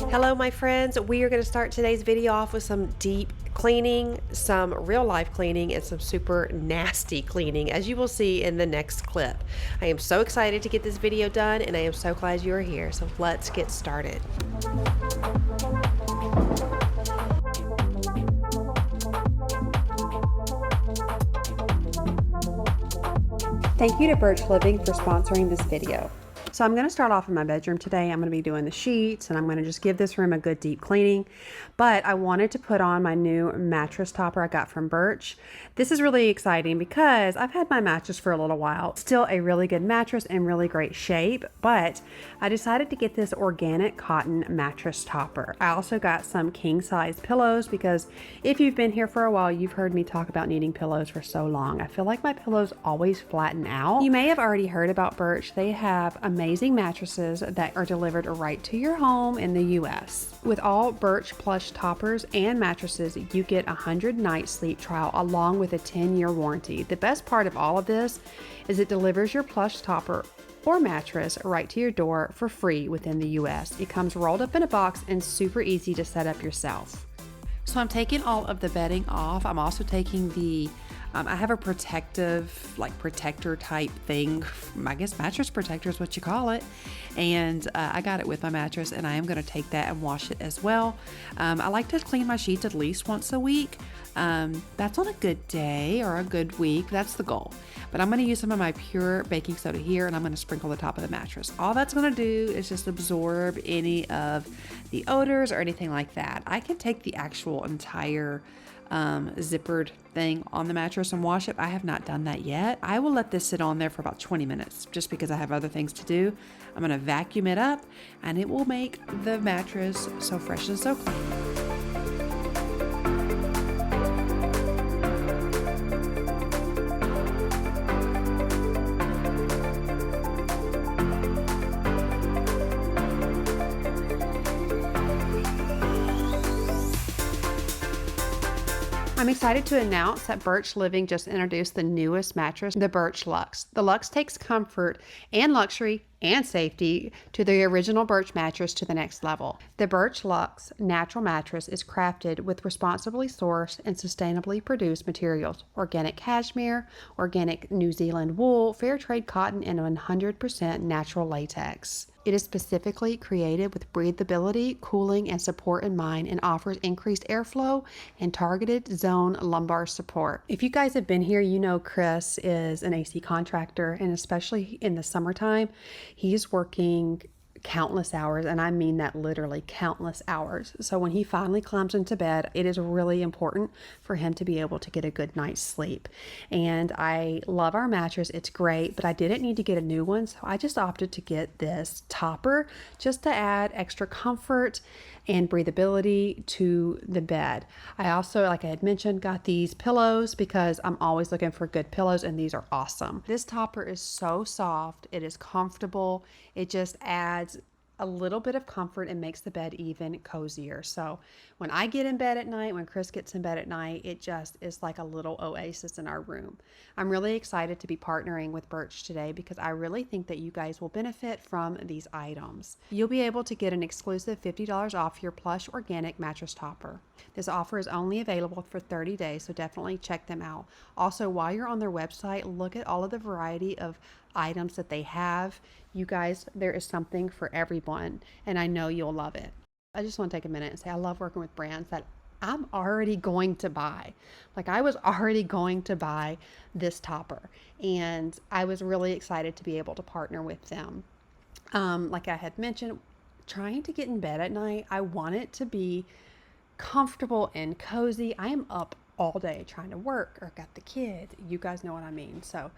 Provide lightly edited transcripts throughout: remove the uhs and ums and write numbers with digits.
Hello my friends, we are going to start today's video off with some deep cleaning, some real life cleaning, and some super nasty cleaning, as you will see in the next clip. I am so excited to get this video done, and I am so glad you are here, so let's get started. Thank you to Birch Living for sponsoring this video. So I'm going to start off in my bedroom today. I'm going to be doing the sheets, and I'm going to just give this room a good deep cleaning. But I wanted to put on my new mattress topper I got from Birch. This is really exciting because I've had my mattress for a little while. Still a really good mattress in really great shape, but I decided to get this organic cotton mattress topper. I also got some king size pillows because if you've been here for a while, you've heard me talk about needing pillows for so long. I feel like my pillows always flatten out. You may have already heard about Birch. They have amazing mattresses that are delivered right to your home in the US. With all Birch plush toppers and mattresses, you get a 100-night sleep trial along with a 10-year warranty. The best part of all of this is it delivers your plush topper or mattress right to your door for free within the US. It comes rolled up in a box and super easy to set up yourself. So I'm taking all of the bedding off. I'm also taking the I have a protective, like protector type thing. I guess mattress protector is what you call it. And I got it with my mattress, and I am going to take that and wash it as well. I like to clean my sheets at least once a week. That's on a good day or a good week. That's the goal. But I'm going to use some of my pure baking soda here, and I'm going to sprinkle the top of the mattress. All that's going to do is just absorb any of the odors or anything like that. I can take the actual entire zippered thing on the mattress and wash it. I have not done that yet. I will let this sit on there for about 20 minutes just because I have other things to do. I'm going to vacuum it up, and it will make the mattress so fresh and so clean. I'm excited to announce that Birch Living just introduced the newest mattress, the Birch Luxe. The Luxe takes comfort and luxury and safety to the original Birch mattress to the next level. The Birch Luxe natural mattress is crafted with responsibly sourced and sustainably produced materials: organic cashmere, organic New Zealand wool, fair trade cotton, and 100% natural latex. It is specifically created with breathability, cooling, and support in mind, and offers increased airflow and targeted zone lumbar support. If you guys have been here, you know Chris is an AC contractor, and especially in the summertime, he's working countless hours, and I mean that literally countless hours. So when he finally climbs into bed, it is really important for him to be able to get a good night's sleep. And I love our mattress. It's great, but I didn't need to get a new one, so I just opted to get this topper just to add extra comfort and breathability to the bed. I also, like I had mentioned, got these pillows because I'm always looking for good pillows, and these are awesome. This topper is so soft. It is comfortable. It just adds a little bit of comfort and makes the bed even cozier. So when I get in bed at night, when Chris gets in bed at night, it just is like a little oasis in our room. I'm really excited to be partnering with Birch today because I really think that you guys will benefit from these items. You'll be able to get an exclusive $50 off your plush organic mattress topper. This offer is only available for 30 days, so definitely check them out. Also, while you're on their website, look at all of the variety of items that they have. You guys, there is something for everyone, and I know you'll love it. I just want to take a minute and say I love working with brands that I'm already going to buy. Like, I was already going to buy this topper, and I was really excited to be able to partner with them. Like I had mentioned, trying to get in bed at night, I want it to be comfortable and cozy. I am up all day trying to work or got the kids. You guys know what I mean. So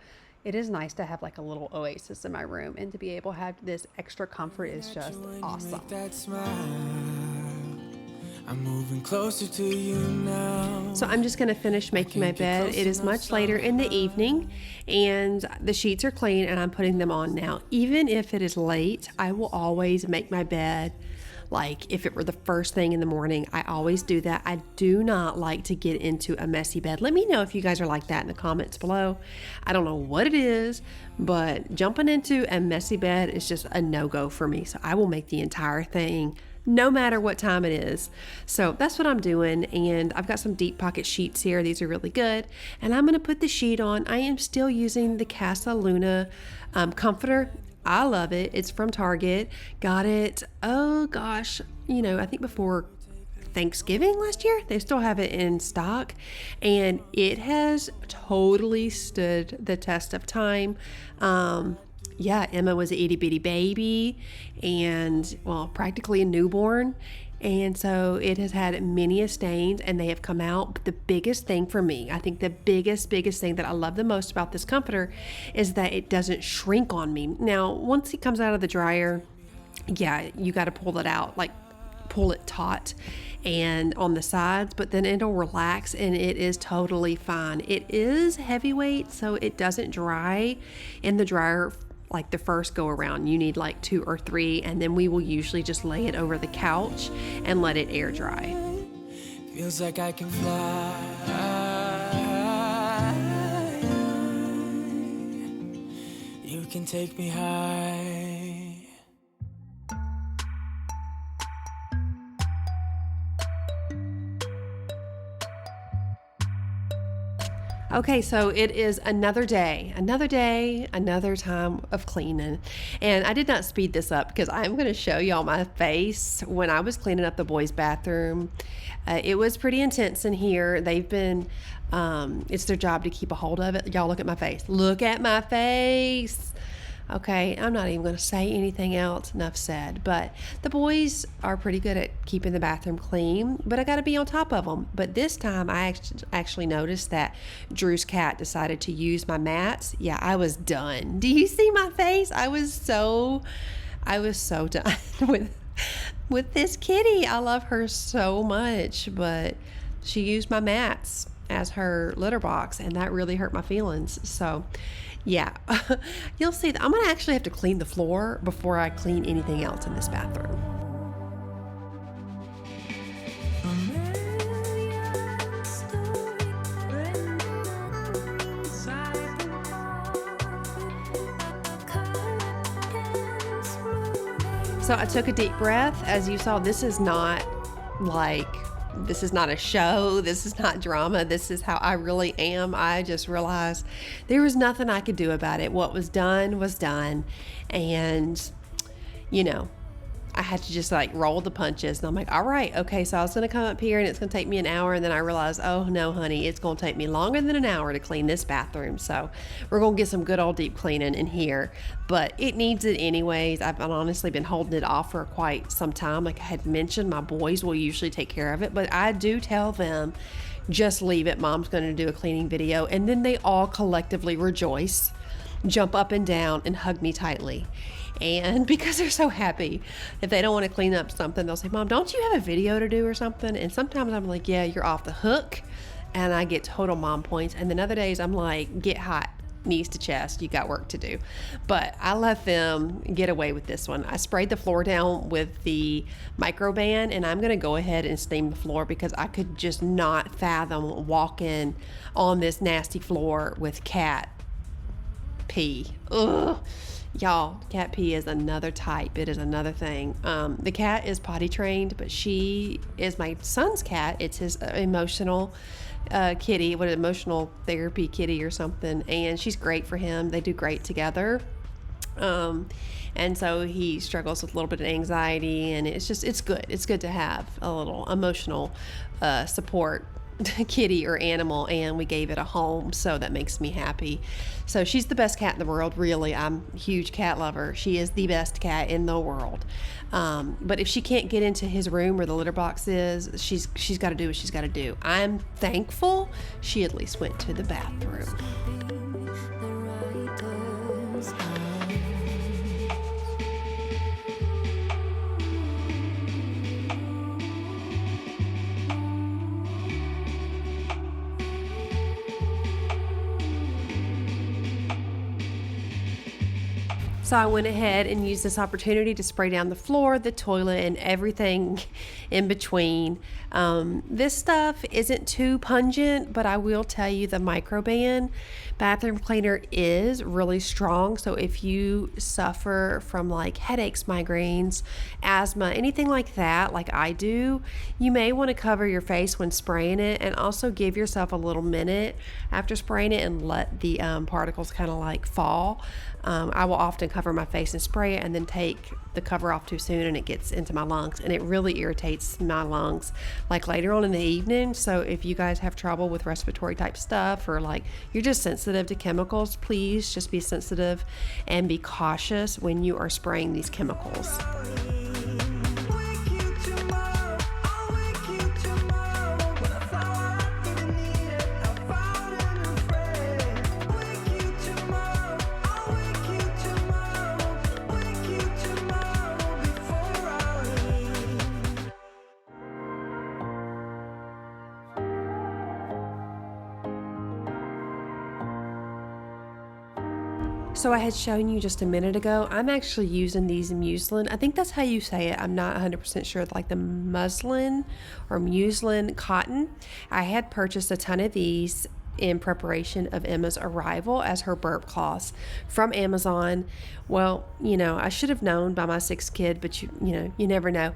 it is nice to have like a little oasis in my room, and to be able to have this extra comfort is just awesome. I'm moving closer to you now. So I'm just going to finish making my bed. It is much later in the evening, and the sheets are clean, and I'm putting them on now. Even if it is late, I will always make my bed Like if it were the first thing in the morning, I always do that. I do not like to get into a messy bed. Let me know if you guys are like that in the comments below. I don't know what it is, but jumping into a messy bed is just a no-go for me. So I will make the entire thing no matter what time it is. So that's what I'm doing. And I've got some deep pocket sheets here. These are really good. And I'm going to put the sheet on. I am still using the Casa Luna comforter. I love it. It's from Target. Got it, oh gosh, I think before Thanksgiving last year. They still have it in stock, and it has totally stood the test of time. Yeah, Emma was an itty bitty baby and, well, practically a newborn. And so it has had many stains, and they have come out. But the biggest thing for me, I think the biggest thing that I love the most about this comforter is that it doesn't shrink on me. Now, once it comes out of the dryer, yeah, you got to pull it out, like pull it taut and on the sides, but then it'll relax and it is totally fine. It is heavyweight, so it doesn't dry in the dryer like the first go around. You need like 2 or 3, and then we will usually just lay it over the couch and let it air dry. Feels like I can fly. You can take me high. Okay, so it is another another time of cleaning. And I did not speed this up because I'm going to show y'all my face when I was cleaning up the boys' bathroom. It was pretty intense in here. They've been, it's their job to keep a hold of it. Y'all look at my face. Look at my face. Okay, I'm not even going to say anything else. Enough said. But the boys are pretty good at keeping the bathroom clean, but I got to be on top of them. But this time I actually noticed that Drew's cat decided to use my mats. Yeah, I was done. Do you see my face? I was so done with this kitty. I love her so much, but she used my mats as her litter box, and that really hurt my feelings. So yeah, you'll see that I'm gonna actually have to clean the floor before I clean anything else in this bathroom. So I took a deep breath. As you saw, this is not a show. This is not drama. This is how I really am. I just realized there was nothing I could do about it. What was done was done. And, I had to just like roll the punches. And I'm like, all right, okay, so I was going to come up here and it's going to take me an hour. And then I realized, oh no, honey, it's going to take me longer than an hour to clean this bathroom. So we're going to get some good old deep cleaning in here, but it needs it anyways. I've honestly been holding it off for quite some time. Like I had mentioned, my boys will usually take care of it, but I do tell them, just leave it. Mom's going to do a cleaning video. And then they all collectively rejoice, jump up and down and hug me tightly. And because they're so happy, if they don't want to clean up something, they'll say, Mom, don't you have a video to do or something? And sometimes I'm like, yeah, you're off the hook. And I get total mom points. And then other days I'm like, get hot, knees to chest, you got work to do. But I let them get away with this one. I sprayed the floor down with the microban, and I'm going to go ahead and steam the floor because I could just not fathom walking on this nasty floor with cat pee. Ugh. Y'all, cat pee is another type. It is another thing. The cat is potty trained, but she is my son's cat. It's his emotional kitty, emotional therapy kitty or something. And she's great for him. They do great together. And so he struggles with a little bit of anxiety, and it's good. It's good to have a little emotional support kitty or animal, and we gave it a home, so that makes me happy. So she's the best cat in the world, really. I'm a huge cat lover. She is the best cat in the world. But if she can't get into his room where the litter box is, she's got to do what she's got to do. I'm thankful she at least went to the bathroom. So I went ahead and used this opportunity to spray down the floor, the toilet, and everything in between. This stuff isn't too pungent, but I will tell you the Microban bathroom cleaner is really strong. So if you suffer from like headaches, migraines, asthma, anything like that, like I do, you may want to cover your face when spraying it, and also give yourself a little minute after spraying it and let the particles kind of like fall. I will often cover my face and spray it and then take the cover off too soon and it gets into my lungs, and it really irritates my lungs like later on in the evening. So if you guys have trouble with respiratory type stuff, or like you're just sensitive to chemicals, please just be sensitive and be cautious when you are spraying these chemicals. So I had shown you just a minute ago, I'm actually using these muslin. I think that's how you say it. I'm not 100% sure, like the muslin or muslin cotton. I had purchased a ton of these in preparation of Emma's arrival as her burp cloths from Amazon. Well, I should have known by my sixth kid, but you never know.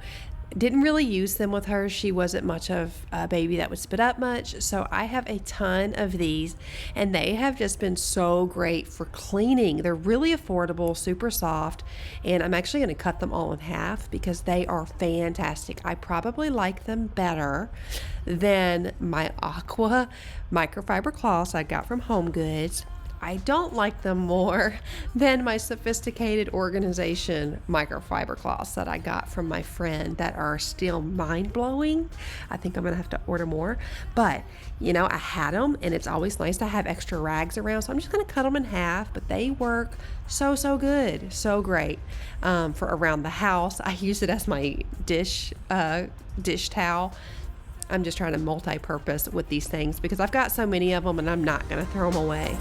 Didn't really use them with her. She wasn't much of a baby that would spit up much. So I have a ton of these, and they have just been so great for cleaning. They're really affordable, super soft, and I'm actually going to cut them all in half because they are fantastic. I probably like them better than my Aqua microfiber cloths I got from Home Goods. I don't like them more than my Sophisticated Organization microfiber cloths that I got from my friend that are still mind-blowing. I think I'm gonna have to order more, but I had them, and it's always nice to have extra rags around, so I'm just gonna cut them in half. But they work so good, so great for around the house. I use it as my dish towel. I'm just trying to multi-purpose with these things because I've got so many of them, and I'm not gonna throw them away.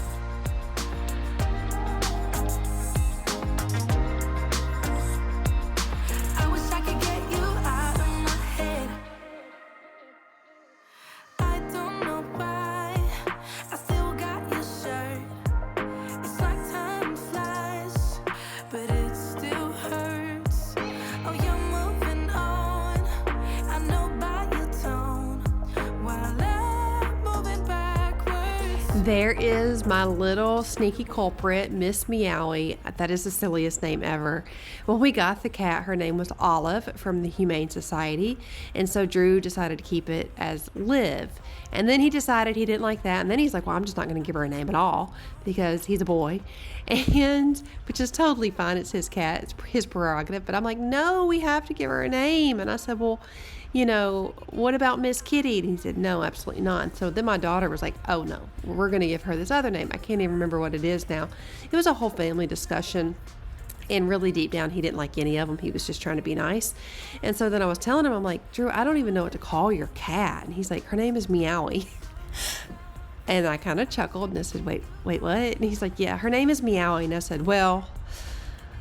There is my little sneaky culprit, Miss Meowie. That is the silliest name ever. When we got the cat, her name was Olive from the Humane Society, and so Drew decided to keep it as Liv. And then he decided he didn't like that, and then he's like, well, I'm just not going to give her a name at all because he's a boy, and which is totally fine. It's his cat, it's his prerogative. But I'm like, no, we have to give her a name. And I said, well, what about Miss Kitty? And he said, no, absolutely not. And so then my daughter was like, oh no, we're going to give her this other name. I can't even remember what it is now. It was a whole family discussion, and really deep down, he didn't like any of them. He was just trying to be nice. And so then I was telling him, I'm like, Drew, I don't even know what to call your cat. And he's like, her name is Meowie. And I kind of chuckled, and I said, wait, what? And he's like, yeah, her name is Meowie. And I said, well,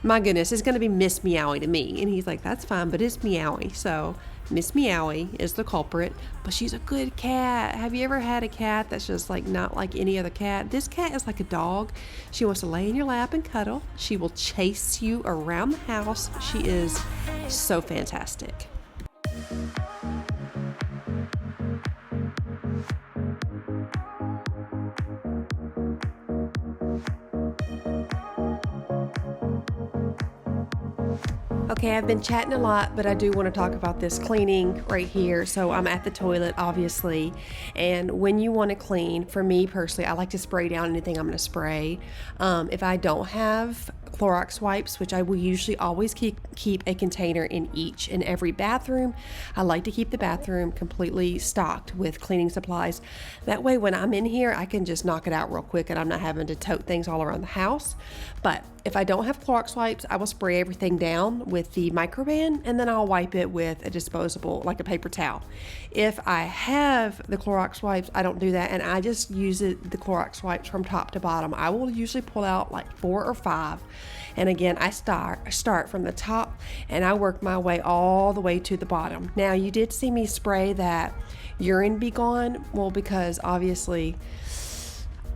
my goodness, it's going to be Miss Meowie to me. And he's like, that's fine, but it's Meowie. So Miss Meowie is the culprit, but she's a good cat. Have you ever had a cat that's just like not like any other cat? This cat is like a dog. She wants to lay in your lap and cuddle. She will chase you around the house. She is so fantastic. Okay, I've been chatting a lot, but I do want to talk about this cleaning right here. So I'm at the toilet, obviously, and when you want to clean, for me personally, I like to spray down anything I'm going to spray. If I don't have Clorox wipes, which I will usually always keep a container in each and every bathroom. I like to keep the bathroom completely stocked with cleaning supplies. That way when I'm in here, I can just knock it out real quick and I'm not having to tote things all around the house. But If I don't have Clorox wipes, I will spray everything down with the Microban, and then I'll wipe it with a disposable, like a paper towel. If I have the Clorox wipes, I don't do that, and I just use the Clorox wipes from top to bottom. I will usually pull out like 4 or 5, and again, I start from the top, and I work my way all the way to the bottom. Now, you did see me spray that Urine Be Gone, well, because obviously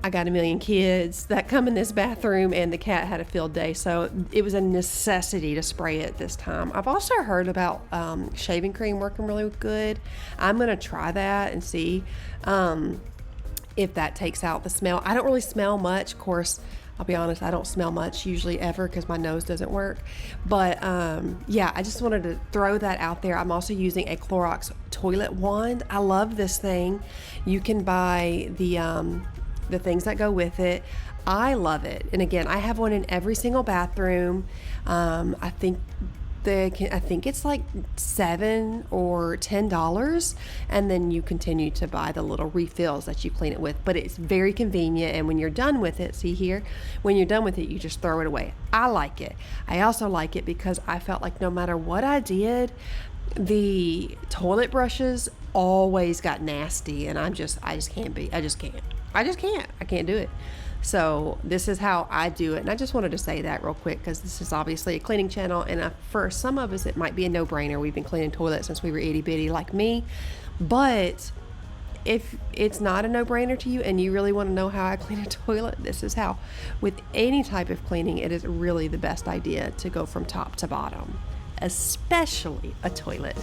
I got a million kids that come in this bathroom, and the cat had a field day, so it was a necessity to spray it this time. I've also heard about shaving cream working really good. I'm going to try that and see if that takes out the smell. I don't really smell much. Of course, I'll be honest, I don't smell much usually ever because my nose doesn't work. But yeah, I just wanted to throw that out there. I'm also using a Clorox toilet wand. I love this thing. You can buy the things that go with it. I love it. And again, I have one in every single bathroom. I think it's like $7 or $10, and then you continue to buy the little refills that you clean it with. But it's very convenient, and when you're done with it, see here, when you're done with it, you just throw it away. I like it. I also like it because I felt like no matter what I did, the toilet brushes always got nasty, and I just can't do it. So this is how I do it, and I just wanted to say that real quick because this is obviously a cleaning channel, and for some of us it might be a no-brainer. We've been cleaning toilets since we were itty-bitty like me, but if it's not a no-brainer to you and you really want to know how I clean a toilet, this is how. With any type of cleaning, it is really the best idea to go from top to bottom, especially a toilet.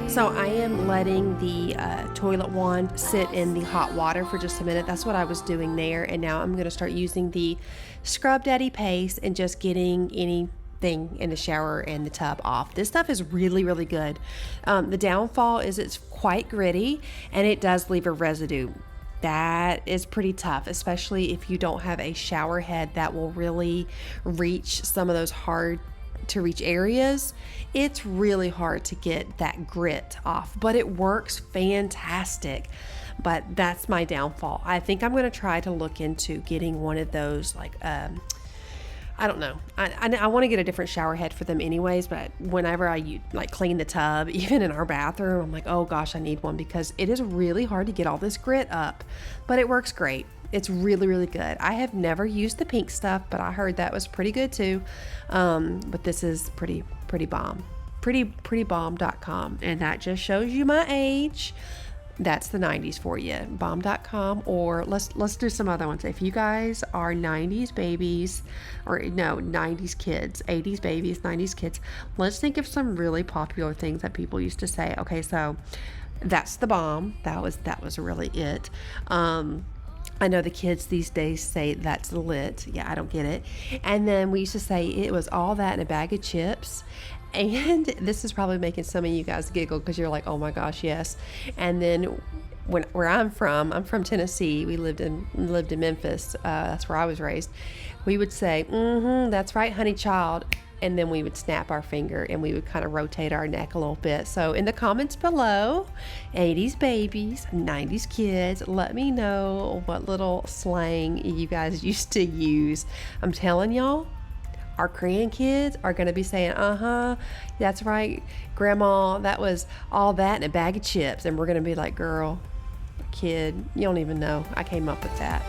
So I am letting the toilet wand sit in the hot water for just a minute. That's what I was doing there. And now I'm going to start using the Scrub Daddy paste and just getting anything in the shower and the tub off. This stuff is really, really good. The downfall is it's quite gritty and it does leave a residue. That is pretty tough, especially if you don't have a shower head that will really reach some of those hard to reach areas. It's really hard to get that grit off, but it works fantastic. But that's my downfall. I think I'm going to try to look into getting one of those, like I don't know. I want to get a different shower head for them anyways, but whenever I like clean the tub, even in our bathroom, I'm like, oh gosh, I need one because it is really hard to get all this grit up, but it works great. It's really, really good. I have never used the pink stuff, but I heard that was pretty good too. But this is pretty bomb. Prettybomb.com. And that just shows you my age. That's the 90s for you. Bomb.com, or let's do some other ones. If you guys are 90s babies, or no, 90s kids, 80s babies, 90s kids, let's think of some really popular things that people used to say. Okay, so that's the bomb. That was really it. I know the kids these days say that's lit. Yeah, I don't get it. And then we used to say it was all that in a bag of chips. And this is probably making some of you guys giggle because you're like, oh my gosh, yes. And then where I'm from Tennessee. We lived in Memphis. That's where I was raised. We would say, that's right, honey child. And then we would snap our finger and we would kind of rotate our neck a little bit. So in the comments below, 80s babies, 90s kids, let me know what little slang you guys used to use. I'm telling y'all, our grandkids are going to be saying, that's right, Grandma, that was all that in a bag of chips. And we're going to be like, girl, kid, you don't even know I came up with that.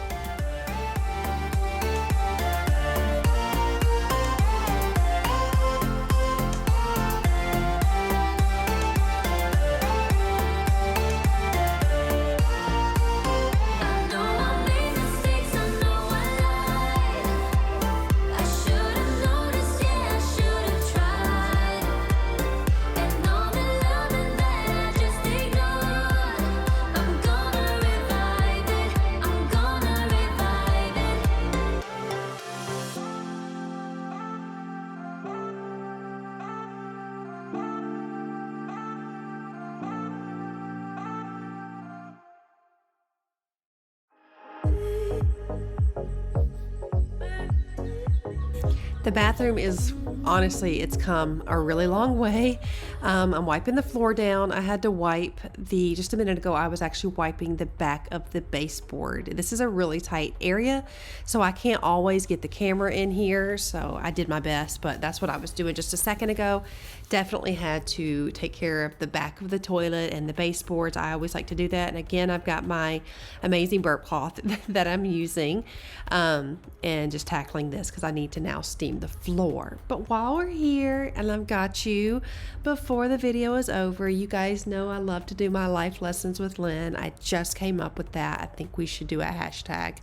The bathroom is, honestly, it's come a really long way. I'm wiping the floor down. I had to wipe just a minute ago, I was actually wiping the back of the baseboard. This is a really tight area, so I can't always get the camera in here, so I did my best, but that's what I was doing just a second ago. Definitely had to take care of the back of the toilet and the baseboards. I always like to do that. And again, I've got my amazing burp cloth that I'm using and just tackling this because I need to now steam the floor. But while we're here and I've got you, before the video is over, you guys know I love to do my life lessons with Lynn. I just came up with that. I think we should do a hashtag.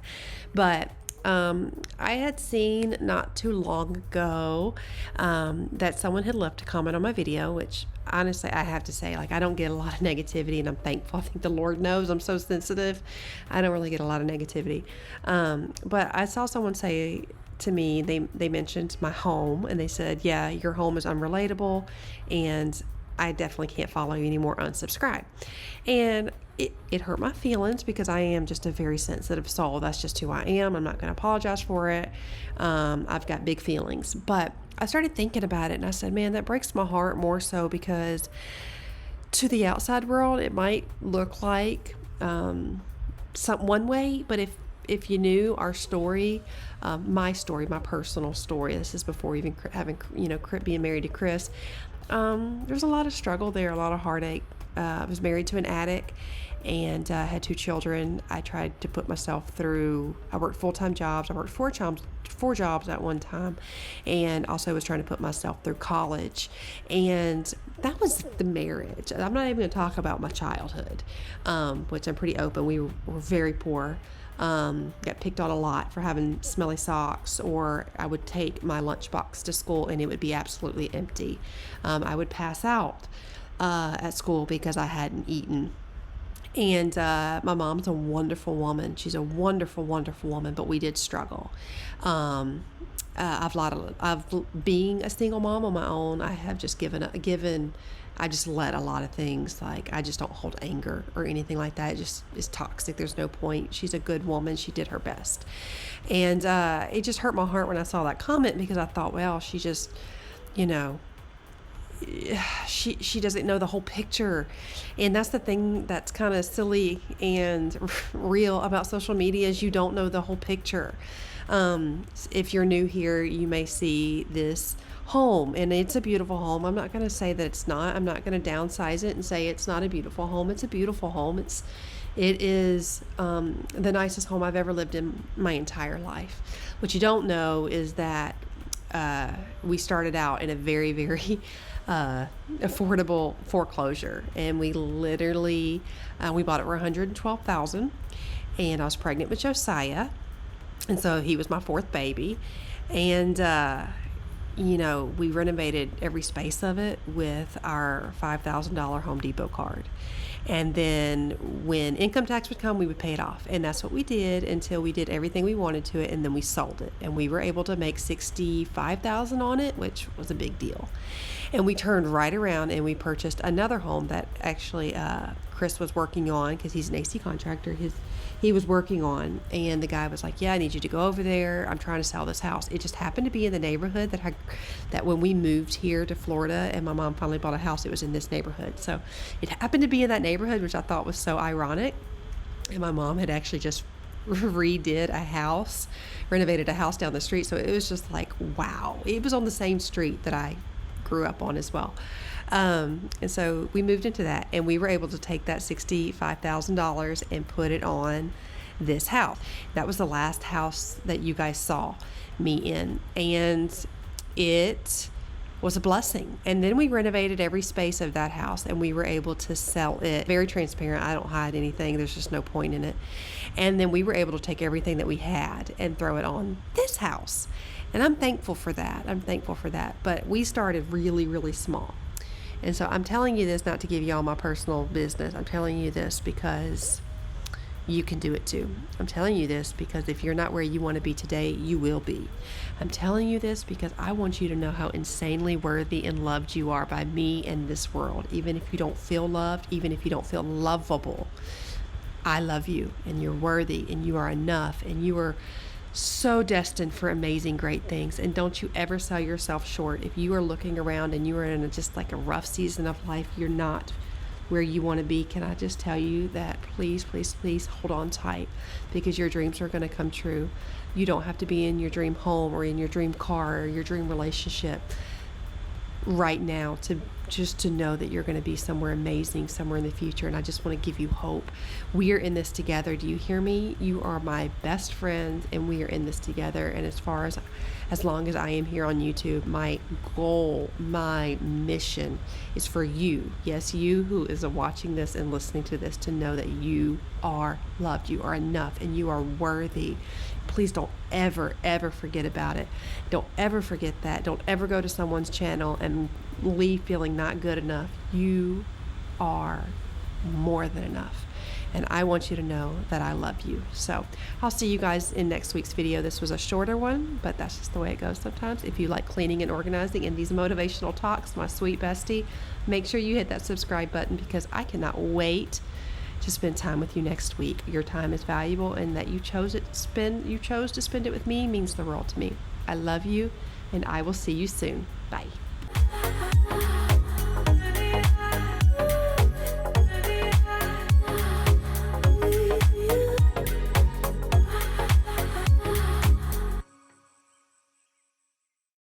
But I had seen not too long ago that someone had left a comment on my video, which honestly I have to say, like, I don't get a lot of negativity, and I'm thankful. I think the Lord knows I'm so sensitive. I don't really get a lot of negativity. But I saw someone say to me, they mentioned my home, and they said, yeah, your home is unrelatable, and I definitely can't follow you anymore, unsubscribe. And it hurt my feelings because I am just a very sensitive soul. That's just who I am. I'm not going to apologize for it. I've got big feelings. But I started thinking about it, and I said, man, that breaks my heart more so because to the outside world, it might look like one way, but if you knew our story, my personal story, this is before even having, being married to Chris, there's a lot of struggle there, a lot of heartache. I was married to an addict and had 2 children. I tried to put myself through, I worked full-time jobs. I worked 4 jobs at one time, and also was trying to put myself through college. And that was the marriage. I'm not even going to talk about my childhood, which I'm pretty open. We were very poor. Got picked on a lot for having smelly socks, or I would take my lunchbox to school and it would be absolutely empty. I would pass out at school because I hadn't eaten. And my mom's a wonderful woman. She's a wonderful, wonderful woman, but we did struggle. Being a single mom on my own, I have just I just let a lot of things, like I just don't hold anger or anything like that. It just is toxic. There's no point. She's a good woman. She did her best. And it just hurt my heart when I saw that comment because I thought, well, she just, she doesn't know the whole picture. And that's the thing that's kind of silly and real about social media is you don't know the whole picture. If you're new here, you may see this home, and it's a beautiful home. I'm not going to say that it's not. I'm not going to downsize it and say it's not a beautiful home. It's a beautiful home. It is the nicest home I've ever lived in my entire life. What you don't know is that we started out in a very, very affordable foreclosure, and we literally we bought it for $112,000, and I was pregnant with Josiah, and so he was my 4th baby, and we renovated every space of it with our $5,000 Home Depot card. And then when income tax would come, we would pay it off. And that's what we did until we did everything we wanted to it, and then we sold it. And we were able to make $65,000 on it, which was a big deal. And we turned right around and we purchased another home that actually Chris was working on, because he's an AC contractor. He was working on, and the guy was like, yeah, I need you to go over there. I'm trying to sell this house. It just happened to be in the neighborhood that when we moved here to Florida and my mom finally bought a house, it was in this neighborhood. So it happened to be in that neighborhood, which I thought was so ironic. And my mom had actually just renovated a house down the street. So it was just like, wow. It was on the same street that I grew up on as well. And so we moved into that, and we were able to take that $65,000 and put it on this house. That was the last house that you guys saw me in, and it was a blessing. And then we renovated every space of that house, and we were able to sell it. Very transparent. I don't hide anything. There's just no point in it. And then we were able to take everything that we had and throw it on this house. And I'm thankful for that. But we started really, really small. And so I'm telling you this not to give you all my personal business. I'm telling you this because you can do it too. I'm telling you this because if you're not where you want to be today, you will be. I'm telling you this because I want you to know how insanely worthy and loved you are by me and this world. Even if you don't feel loved, even if you don't feel lovable, I love you, and you're worthy, and you are enough, and you are so destined for amazing, great things. And don't you ever sell yourself short. If you are looking around and you are in just like a rough season of life, you're not where you want to be, can I just tell you that please, please, please hold on tight, because your dreams are going to come true. You don't have to be in your dream home or in your dream car or your dream relationship right now to know that you're going to be somewhere amazing somewhere in the future. And I just want to give you hope. We are in this together. Do you hear me? You are my best friends, and we are in this together. And as long as I am here on YouTube, my goal, my mission is for you, yes, you who is watching this and listening to this, to know that you are loved, you are enough, and you are worthy. Please don't ever, ever forget about it. Don't ever forget that. Don't ever go to someone's channel and leave feeling not good enough. You are more than enough. And I want you to know that I love you. So I'll see you guys in next week's video. This was a shorter one, but that's just the way it goes sometimes. If you like cleaning and organizing and these motivational talks, my sweet bestie, make sure you hit that subscribe button, because I cannot wait to spend time with you next week. Your time is valuable, and that you chose to spend it with me means the world to me. I love you, and I will see you soon. Bye.